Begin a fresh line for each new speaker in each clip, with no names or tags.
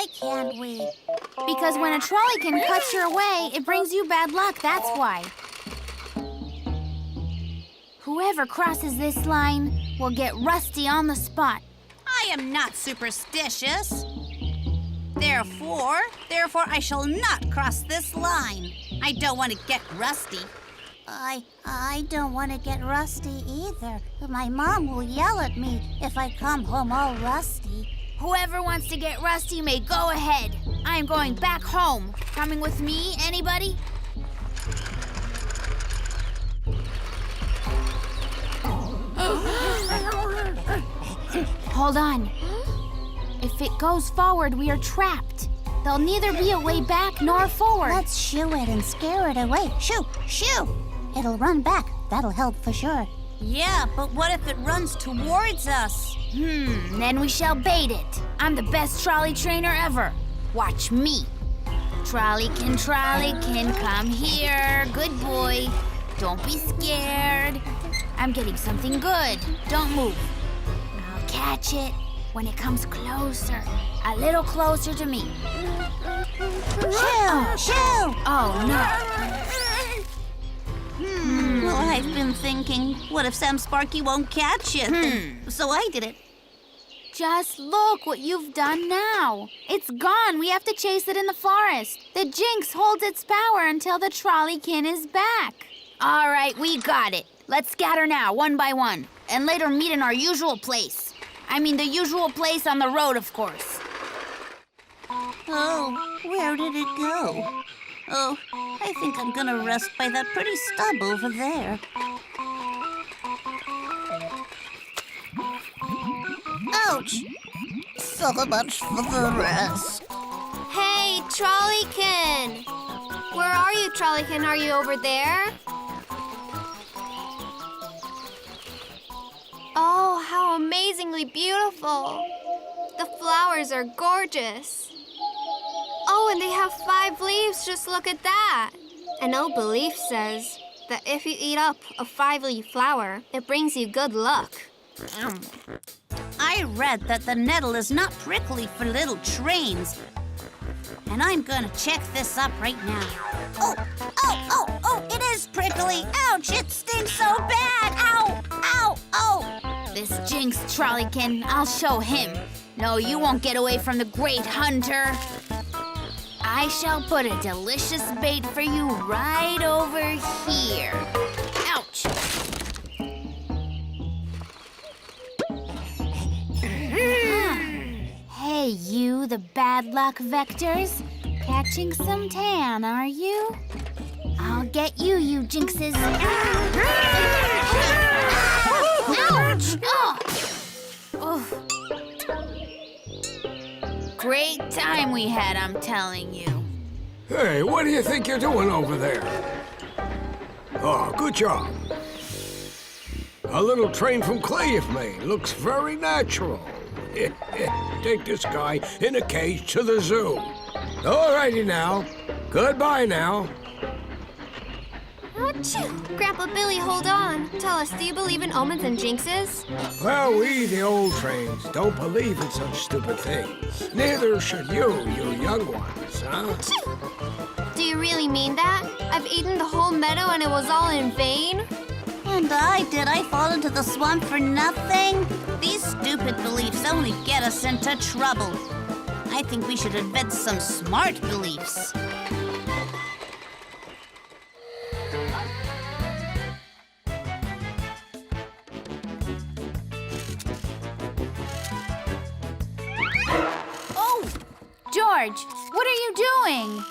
Why can't we?
Because when a trolleykin cuts your way, it brings you bad luck, that's why. Whoever crosses this line will get Rusty on the spot.
I am not superstitious. Therefore, I shall not cross this line. I don't want to get Rusty. I don't want to get Rusty either. My mom will yell at me if I come home all rusty.
Whoever wants to get Rusty may go ahead. I'm going back home. Coming with me, anybody? Hold on. If it goes forward, we are trapped. There'll neither be a way back nor forward.
Let's shoo it and scare it away. Shoo! Shoo! It'll run back. That'll help for sure. Yeah, but what if it runs towards us?
Then we shall bait it. I'm the best trolley trainer ever. Watch me. Trolleykin, come here. Good boy. Don't be scared. I'm getting something good. Don't move. I'll catch it when it comes closer. A little closer to me.
Shoo! Shoo!
Oh, no.
Well, I've been thinking, what if Sam Sparky won't catch it? So I did it.
Just look what you've done now. It's gone. We have to chase it in the forest. The Jinx holds its power until the trolleykin is back. All right, we got it. Let's scatter now, one by one, and later meet in our usual place. I mean, the usual place on the road, of course.
Oh, where did it go? Oh, I think I'm gonna rest by that pretty stub over there. Ouch! So much for the rest.
Hey, Trolleykin! Where are you, Trolleykin? Are you over there? Oh, how amazingly beautiful! The flowers are gorgeous. Oh, and they have 5 leaves. Just look at that. An old belief says that if you eat up a 5-leaf flower, it brings you good luck.
I read that the nettle is not prickly for little trains. And I'm gonna check this up right now. Oh, it is prickly. Ouch, it stings so bad. Ow, ow, oh.
This Jinx trolleykin, I'll show him. No, you won't get away from the great hunter. I shall put a delicious bait for you right over here. Ouch. Hey, you, the bad luck vectors. Catching some tan, are you? I'll get you, you Jinxes. Ouch! Oh. Great time we had, I'm telling you.
Hey, what do you think you're doing over there? Oh, good job. A little train from clay you've made. Looks very natural. Take this guy in a cage to the zoo. All righty now. Goodbye now.
Achoo! Grandpa Billy, hold on. Tell us, do you believe in omens and jinxes?
Well, we, the old trains, don't believe in such stupid things. Neither should you young ones, huh?
Achoo! Do you really mean that? I've eaten the whole meadow and it was all in vain?
And did I fall into the swamp for nothing? These stupid beliefs only get us into trouble. I think we should invent some smart beliefs.
George, what are you doing?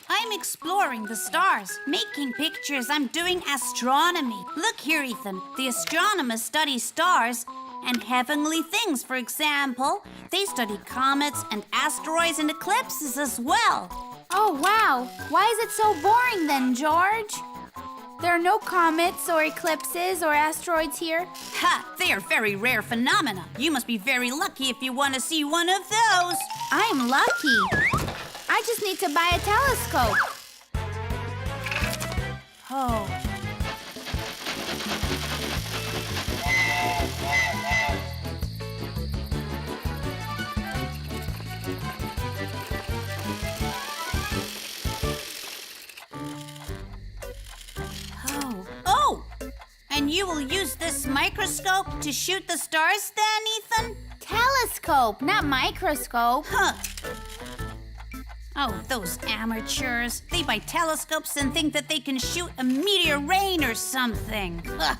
I'm exploring the stars, making pictures. I'm doing astronomy. Look here, Ethan. The astronomers study stars and heavenly things. For example, they study comets and asteroids and eclipses as well.
Oh, wow. Why is it so boring then, George? There are no comets or eclipses or asteroids here.
Ha! They are very rare phenomena. You must be very lucky if you want to see one of those.
I'm lucky. I just need to buy a telescope. Oh.
You will use this microscope to shoot the stars then, Ethan?
Telescope, not microscope.
Huh. Oh, those amateurs. They buy telescopes and think that they can shoot a meteor rain or something. Ugh.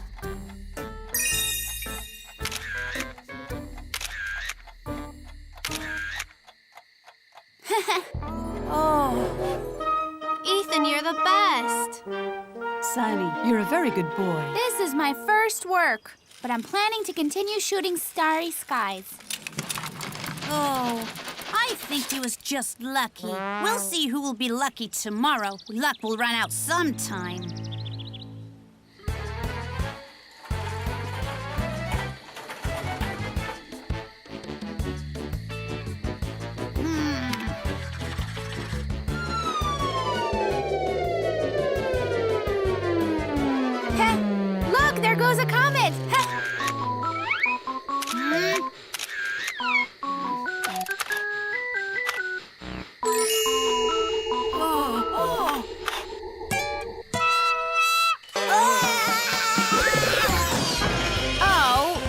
Oh,
Ethan, you're the best.
Sonny, you're a very good boy.
this is my first work, but I'm planning to continue shooting starry skies.
Oh, I think he was just lucky. We'll see who will be lucky tomorrow. Luck will run out sometime.
Heh, look, there goes a comet. Heh. Oh.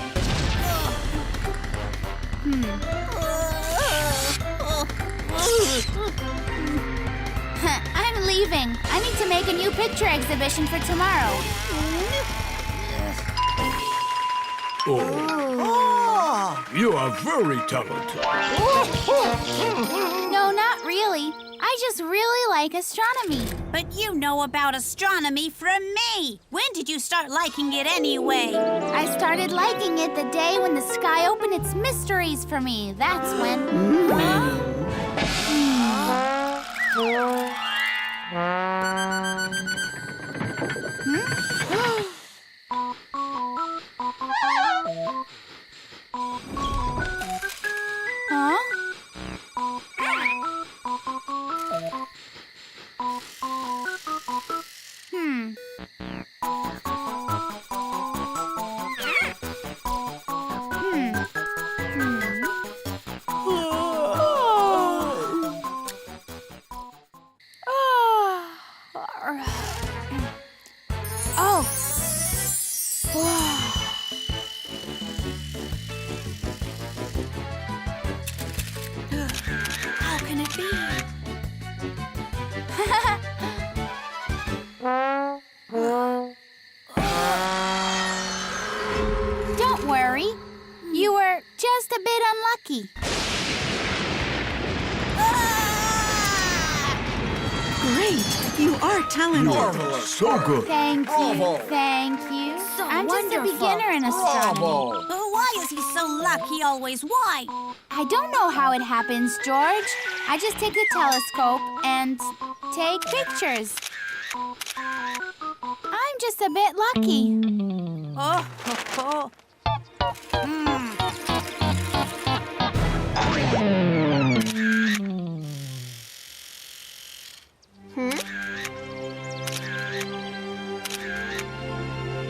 I'm leaving. I need to make a new picture exhibition for tomorrow.
Oh, you are very talented.
No, not really. I just really like astronomy.
But you know about astronomy from me. When did you start liking it anyway?
I started liking it the day when the sky opened its mysteries for me. That's when. Huh? Hmm. Oh.
How can it be?
Don't worry. You were just a bit unlucky.
Great! You are talented.
Marvelous. So good.
Thank you.
Bravo.
Thank you.
So
I'm just a
wonderful.
beginner in astronomy.
Bravo.
But why is he so lucky always? Why?
I don't know how it happens, George. I just take the telescope and take pictures. I'm just a bit lucky.
Oh, ho, ho.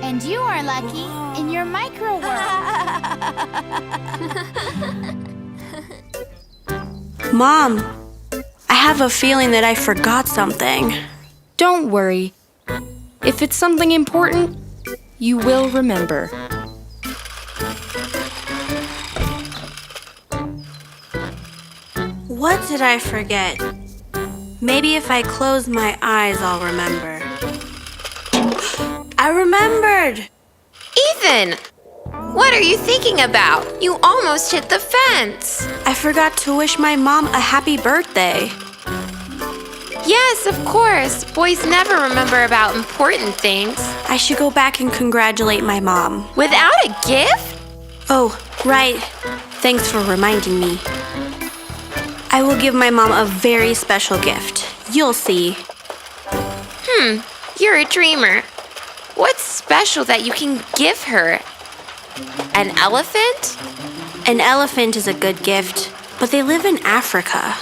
And you are lucky in your micro world.
Mom, I have a feeling that I forgot something.
Don't worry. If it's something important, you will remember.
What did I forget? Maybe if I close my eyes, I'll remember. I remembered!
Ethan! What are you thinking about? You almost hit the fence.
I forgot to wish my mom a happy birthday.
Yes, of course. Boys never remember about important things.
I should go back and congratulate my mom.
Without a gift?
Oh, right. Thanks for reminding me. I will give my mom a very special gift. You'll see.
You're a dreamer. What's special that you can give her? An elephant?
An elephant is a good gift, but they live in Africa.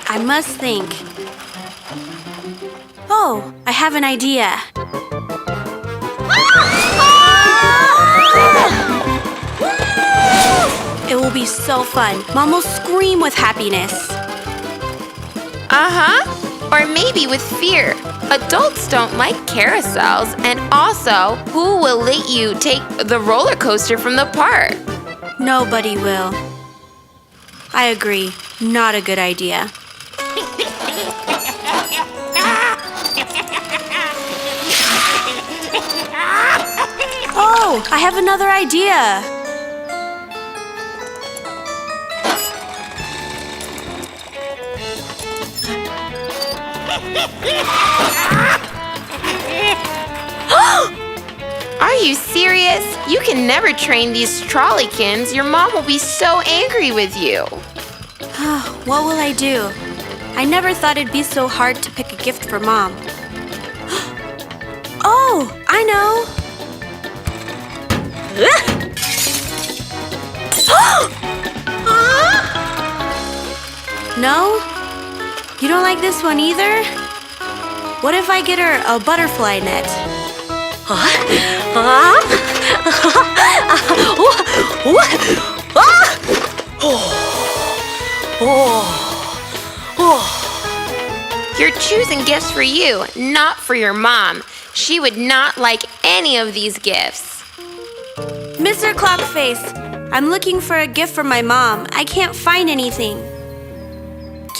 I must think. Oh, I have an idea. It will be so fun. Mom will scream with happiness.
Uh-huh. Or maybe with fear. Adults don't like carousels, and also, who will let you take the roller coaster from the park?
Nobody will. I agree. Not a good idea. Oh, I have another idea.
Are you serious? You can never train these trolleykins. Your mom will be so angry with you.
What will I do? I never thought it'd be so hard to pick a gift for Mom. Oh, I know. No? You don't like this one either? What if I get her a butterfly net?
You're choosing gifts for you, not for your mom. She would not like any of these gifts.
Mr. Clockface, I'm looking for a gift for my mom. I can't find anything.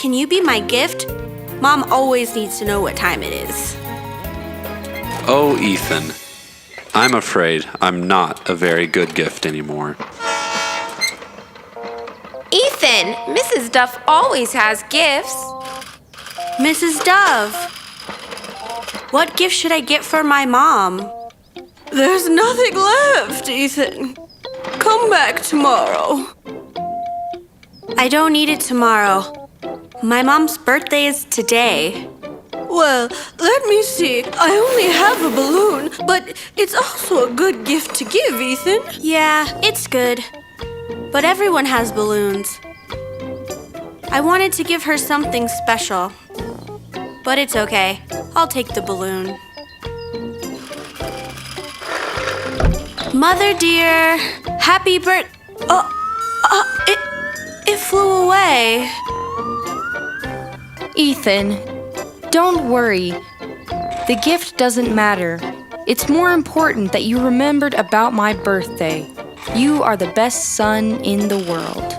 Can you be my gift? Mom always needs to know what time it is.
Oh, Ethan. I'm afraid I'm not a very good gift anymore.
Ethan, Mrs. Duff always has gifts.
Mrs. Dove, what gift should I get for my mom? There's nothing left, Ethan. Come back tomorrow. I don't need it tomorrow. My mom's birthday is today. Well, let me see. I only have a balloon, but it's also a good gift to give, Ethan. Yeah, it's good. But everyone has balloons. I wanted to give her something special. But it's okay. I'll take the balloon. Mother dear, happy birth... It flew away.
Ethan, don't worry. The gift doesn't matter. It's more important that you remembered about my birthday. You are the best son in the world.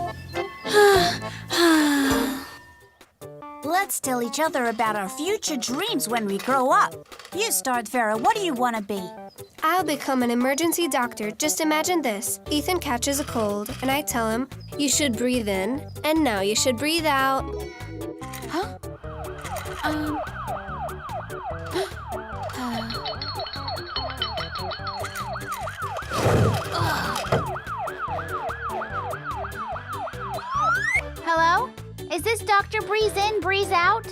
Let's tell each other about our future dreams when we grow up. You start, Farah. What do you want to be?
I'll become an emergency doctor. Just imagine this. Ethan catches a cold, and I tell him, you should breathe in, and now you should breathe out.
Huh? Hello? Is this Dr. Breathe In, Breathe Out?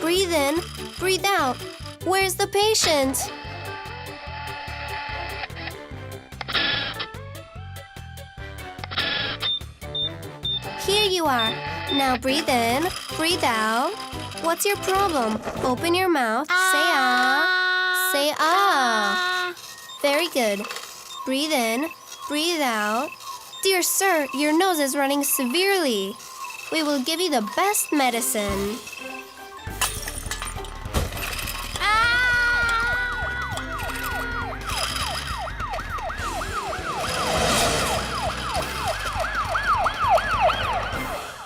Breathe in, breathe out. Where's the patient? Here you are. Now breathe in, breathe out. What's your problem? Open your mouth. Say ah. Say ah. Very good. Breathe in, breathe out. Dear sir, your nose is running severely. We will give you the best medicine.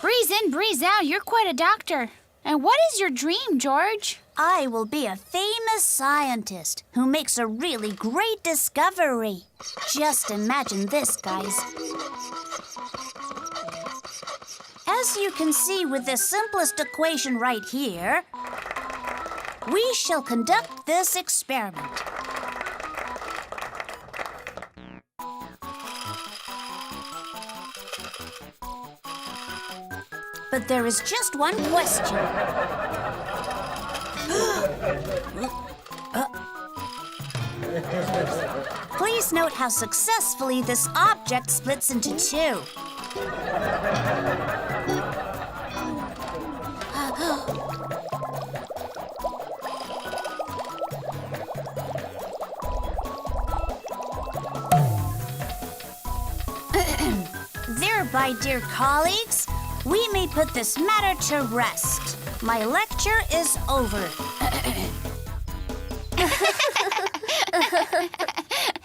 Breathe in, breathe out. You're quite a doctor. And what is your dream, George?
I will be a famous scientist who makes a really great discovery. Just imagine this, guys. As you can see with the simplest equation right here, we shall conduct this experiment. But there is just one question. Please note how successfully this object splits into two. Thereby, dear colleagues, we may put this matter to rest. My lecture is over.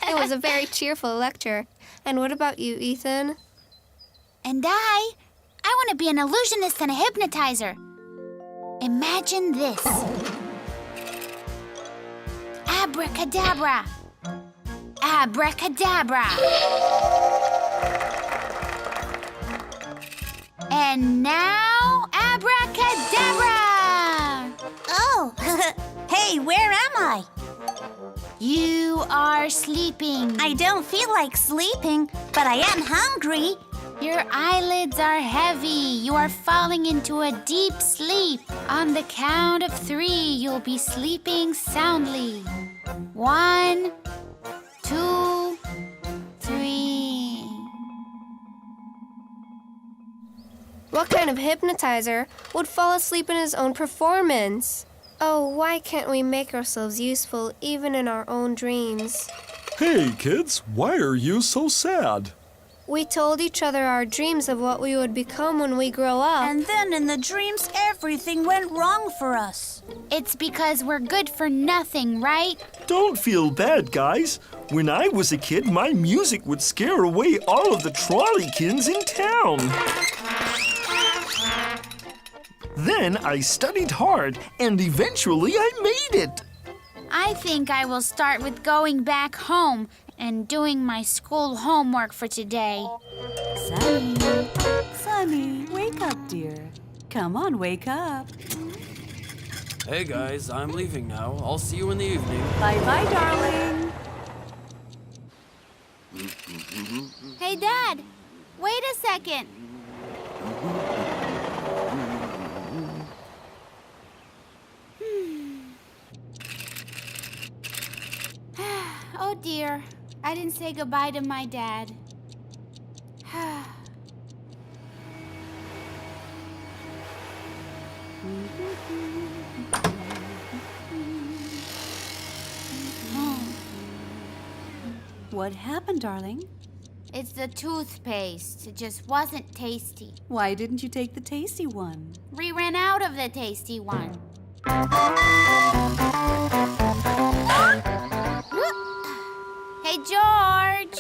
It was a very cheerful lecture. And what about you, Ethan?
And I want to be an illusionist and a hypnotizer. Imagine this. Abracadabra. Abracadabra. And now, abracadabra!
Oh, hey, where am I?
You are sleeping.
I don't feel like sleeping, but I am hungry.
Your eyelids are heavy. You are falling into a deep sleep. On the count of 3, you'll be sleeping soundly. 1, 2, 3.
What kind of hypnotizer would fall asleep in his own performance? Oh, why can't we make ourselves useful even in our own dreams?
Hey, kids, why are you so sad?
We told each other our dreams of what we would become when we grow up.
And then in the dreams, everything went wrong for us.
It's because we're good for nothing, right?
Don't feel bad, guys. When I was a kid, my music would scare away all of the trolley-kins in town. Then I studied hard, and eventually I made it.
I think I will start with going back home and doing my school homework for today.
Sunny. Sunny, wake up, dear. Come on, wake up.
Hey guys, I'm leaving now. I'll see you in the evening.
Bye-bye, darling.
Hey, Dad, wait a second. Oh dear, I didn't say goodbye to my dad.
What happened, darling?
It's the toothpaste. It just wasn't tasty.
Why didn't you take the tasty one?
We ran out of the tasty one. Hey, George!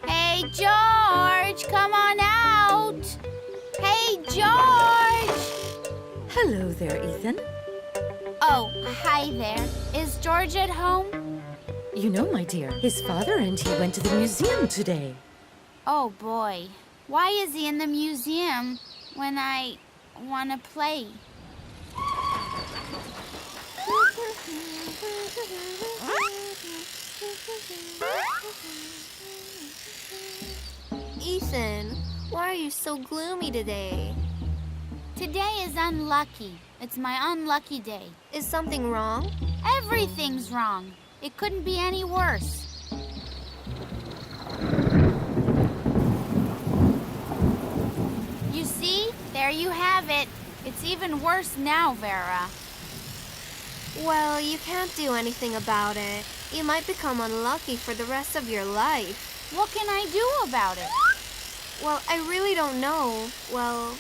Hey, George! Come on out! Hey, George!
Hello there, Ethan.
Oh, hi there. Is George at home?
You know, my dear, his father and he went to the museum today.
Oh, boy. Why is he in the museum when I want to play?
Ethan, why are you so gloomy today?
Today is unlucky. It's my unlucky day.
Is something wrong?
Everything's wrong. It couldn't be any worse. You see? There you have it. It's even worse now, Vera.
Well, you can't do anything about it. You might become unlucky for the rest of your life.
What can I do about it?
Well, I really don't know. Well,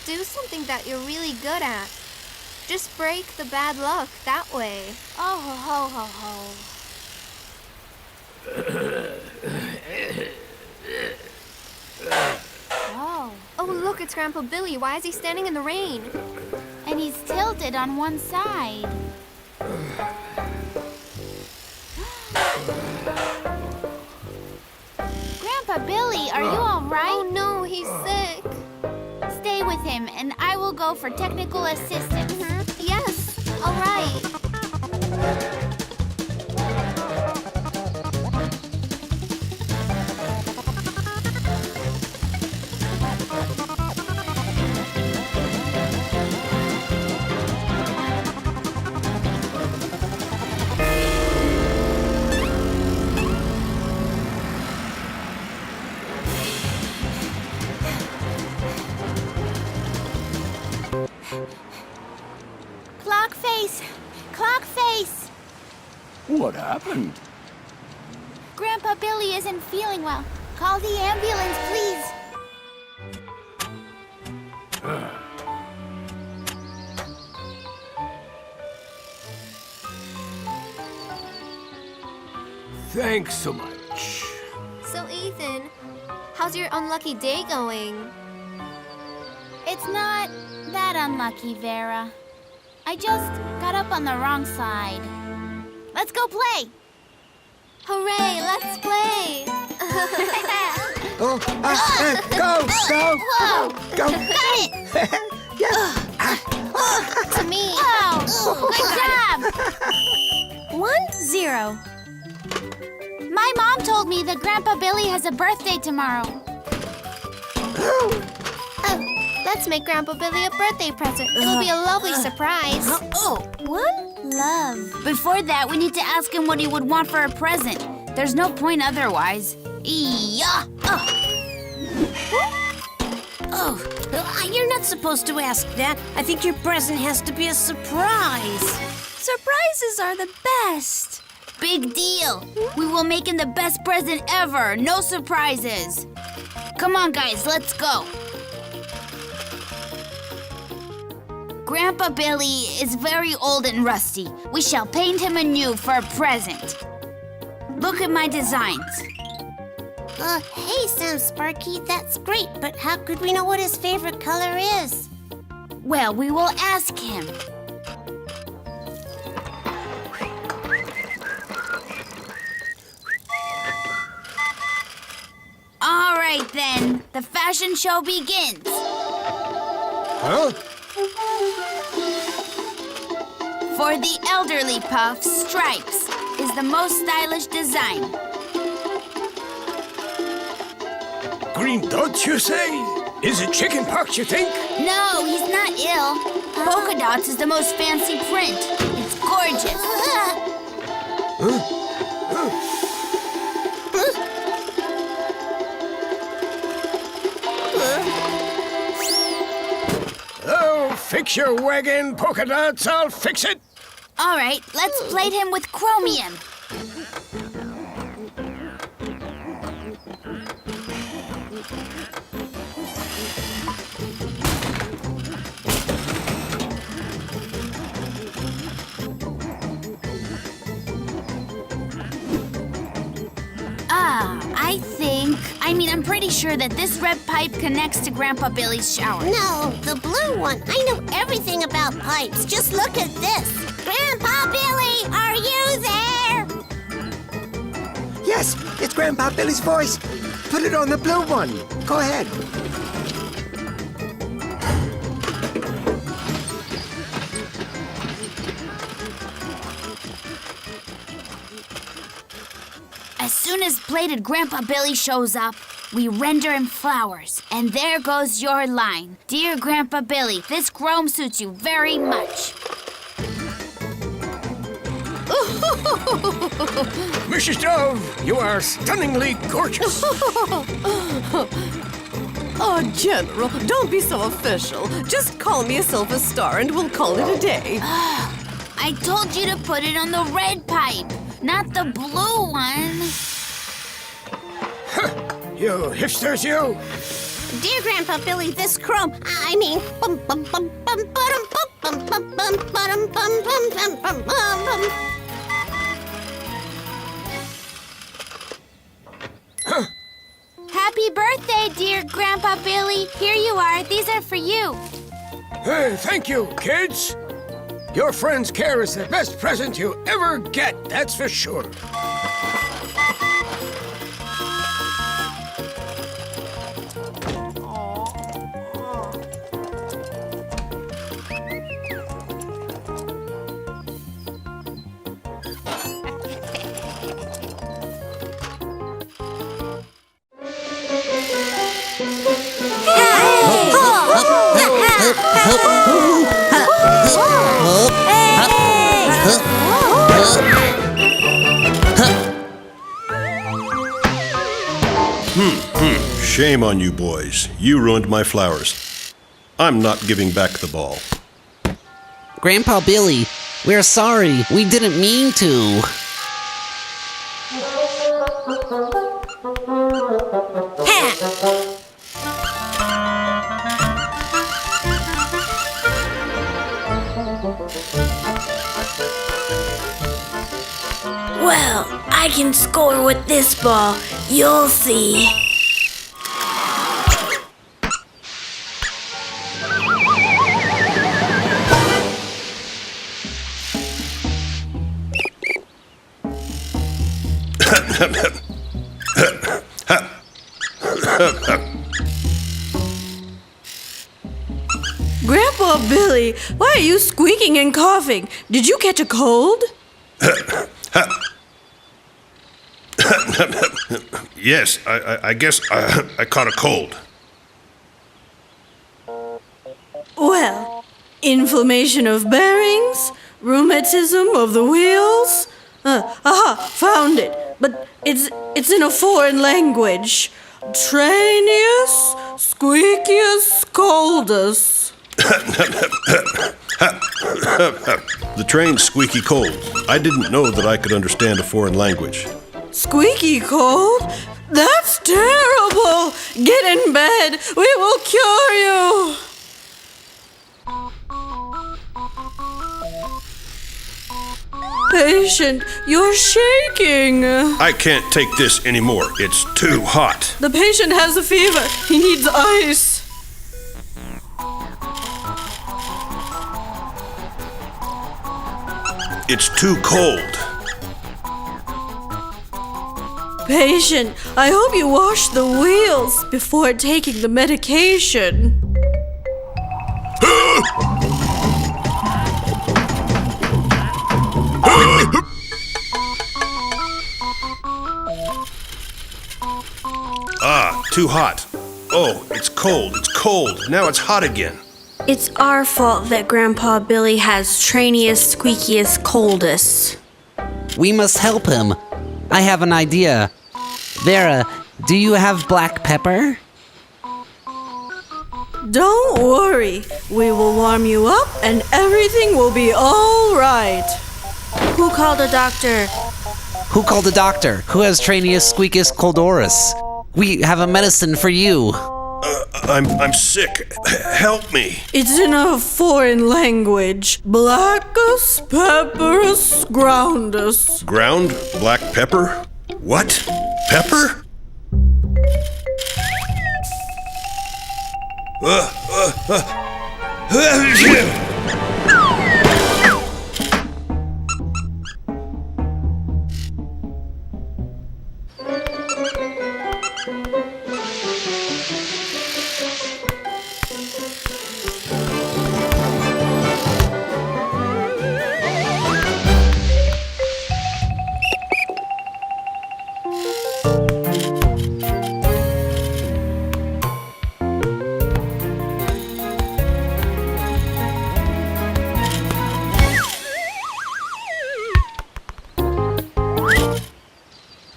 do something that you're really good at. Just break the bad luck that way.
Oh, ho, ho, ho. Oh.
Oh, look, it's Grandpa Billy. Why is he standing in the rain?
And he's tilted on one side. Grandpa Billy, are you all right?
Oh, no, he's sick.
Stay with him, and I will go for technical assistance.
Yes, all right.
Clock face!
What happened?
Grandpa Billy isn't feeling well. Call the ambulance, please.
Thanks so much.
So, Ethan, how's your unlucky day going?
It's not that unlucky, Vera. I just got up on the wrong side. Let's go play!
Hooray, let's play!
Go!
Whoa!
Go!
Got it!
To me!
Wow! Good job!
1-0.
My mom told me that Grandpa Billy has a birthday tomorrow.
Oh, let's make Grandpa Billy a birthday present. It'll be a lovely surprise.
One love. Before that, we need to ask him what he would want for a present. There's no point otherwise. Yeah.
You're not supposed to ask that. I think your present has to be a surprise. Surprises are the best.
Big deal. We will make him the best present ever. No surprises. Come on, guys, let's go. Grandpa Billy is very old and rusty. We shall paint him anew for a present. Look at my designs.
Hey, Sam Sparky, that's great, but how could we know what his favorite color is?
Well, we will ask him. All right, then. The fashion show begins.
Huh?
For the elderly puff, stripes is the most stylish design.
Green dots, you say? Is it chicken pox, you think?
No, he's not ill. Polka dots is the most fancy print. It's gorgeous.
Oh, fix your wagon, polka dots. I'll fix it.
All right, let's plate him with chromium. I'm pretty sure that this red pipe connects to Grandpa Billy's shower.
No, the blue one. I know everything about pipes. Just look at this. Grandpa Billy, are you there?
Yes, it's Grandpa Billy's voice. Put it on the blue one. Go ahead.
As soon as plated Grandpa Billy shows up, we render him flowers. And there goes your line. Dear Grandpa Billy, this chrome suits you very much.
Mrs. Dove, you are stunningly gorgeous.
Oh, General, don't be so official. Just call me a silver star and we'll call it a day.
I told you to put it on the red pipe, not the blue one.
You hipsters, you.
Dear Grandpa Billy, this chrome, I mean, bum bum bum bum bum bum bum bum bum bum bum bum bum.
Happy birthday, dear Grandpa Billy. Here you are. These are for you.
Hey, thank you, kids. Your friend's care is the best present you ever get, that's for sure.
Shame on you boys. You ruined my flowers. I'm not giving back the ball.
Grandpa Billy, we're sorry. We didn't mean to.
Well,
I can score with this ball. You'll see. Grandpa Billy, why are you squeaking and coughing? Did you catch a cold?
Yes, I guess I caught a cold.
Well, inflammation of bearings, rheumatism of the wheels. Found it. But it's in a foreign language. Trainius squeakius coldus.
The train's squeaky cold. I didn't know that I could understand a foreign language.
Squeaky cold? That's terrible! Get in bed. We will cure you. Patient, you're shaking.
I can't take this anymore. It's too hot.
The patient has a fever. He needs ice.
It's too cold.
Patient, I hope you wash the wheels before taking the medication.
Too hot. Oh, it's cold. It's cold. Now it's hot again.
It's our fault that Grandpa Billy has trainius squeakius coldus.
We must help him. I have an idea. Vera, do you have black pepper?
Don't worry. We will warm you up and everything will be all right. Who called a doctor?
Who called a doctor? Who has trainius squeakius coldorus? We have a medicine for you.
I'm sick. Help me.
It's in a foreign language. Blackus pepperus groundus.
Ground black pepper? What? Pepper?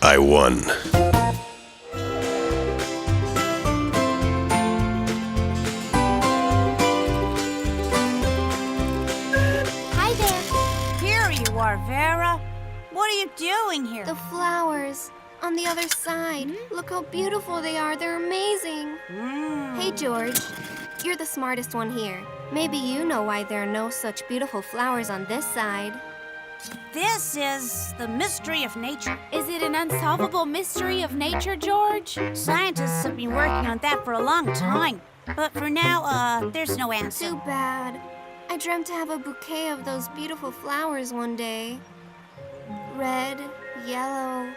I won.
Hi there.
Here you are, Vera. What are you doing here?
The flowers on the other side. Look how beautiful they are. They're amazing. Hey, George. You're the smartest one here. Maybe you know why there are no such beautiful flowers on this side.
This is the mystery of nature.
Is it an unsolvable mystery of nature, George?
Scientists have been working on that for a long time. But for now, there's no answer.
Too bad. I dreamt to have a bouquet of those beautiful flowers one day. Red, yellow,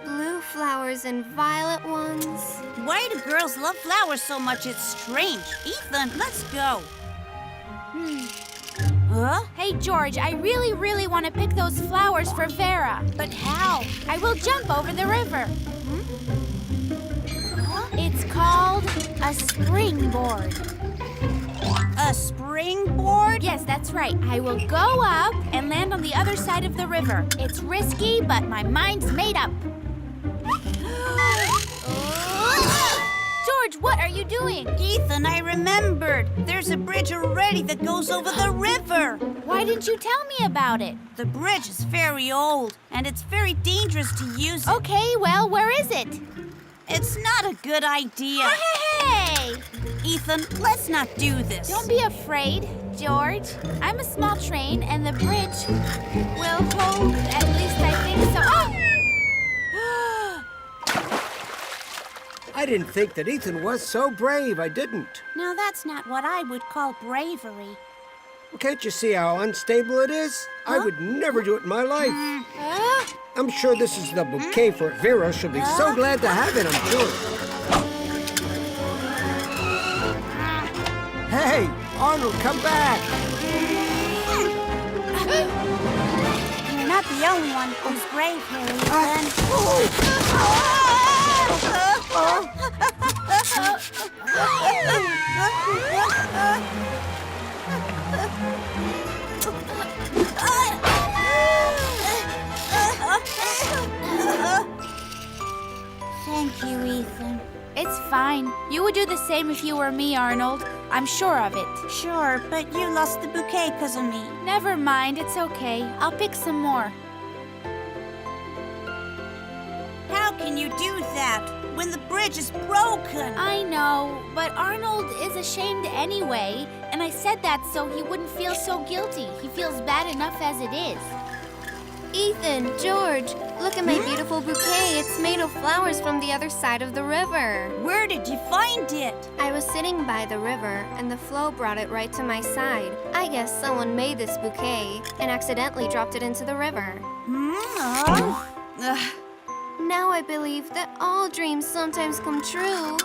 blue flowers and violet ones.
Why do girls love flowers so much? It's strange. Ethan, let's go. Huh?
Hey, George, I really want to pick those flowers for Vera.
But how?
I will jump over the river. It's called a springboard.
A springboard?
Yes, that's right. I will go up and land on the other side of the river. It's risky, but my mind's made up. George, what are you doing?
Ethan, I remembered. There's a bridge already that goes over the river.
Why didn't you tell me about it?
The bridge is very old, and it's very dangerous to use it.
Okay, well, where is it?
It's not a good idea.
Hey!
Ethan, let's not do this.
Don't be afraid, George. I'm a small train, and the bridge will hold, at least I think so. Oh!
I didn't think that Ethan was so brave. I didn't.
Now, that's not what I would call bravery.
Well, can't you see how unstable it is? I would never do it in my life. I'm sure this is the bouquet for Vera. She'll be so glad to have it, I'm sure. Hey, Arnold, come back.
You're not the only one who's brave, Harry. Thank you, Ethan.
It's fine. You would do the same if you were me, Arnold. I'm sure of it.
Sure, but you lost the bouquet because of me.
Never mind, it's okay. I'll pick some more.
How can you do that when the bridge is broken?
I know, but Arnold is ashamed anyway, and I said that so he wouldn't feel so guilty. He feels bad enough as it is.
Ethan, George, look at my beautiful bouquet. It's made of flowers from the other side of the river.
Where did you find it?
I was sitting by the river, and the flow brought it right to my side. I guess someone made this bouquet and accidentally dropped it into the river. Now I believe that all dreams sometimes come true.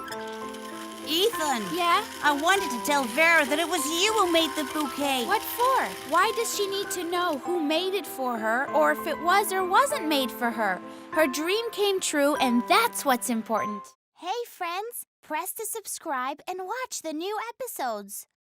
Ethan.
Yeah?
I wanted to tell Vera that it was you who made the bouquet.
What for? Why does she need to know who made it for her, or if it was or wasn't made for her? Her dream came true, and that's what's important.
Hey, friends, press to subscribe and watch the new episodes.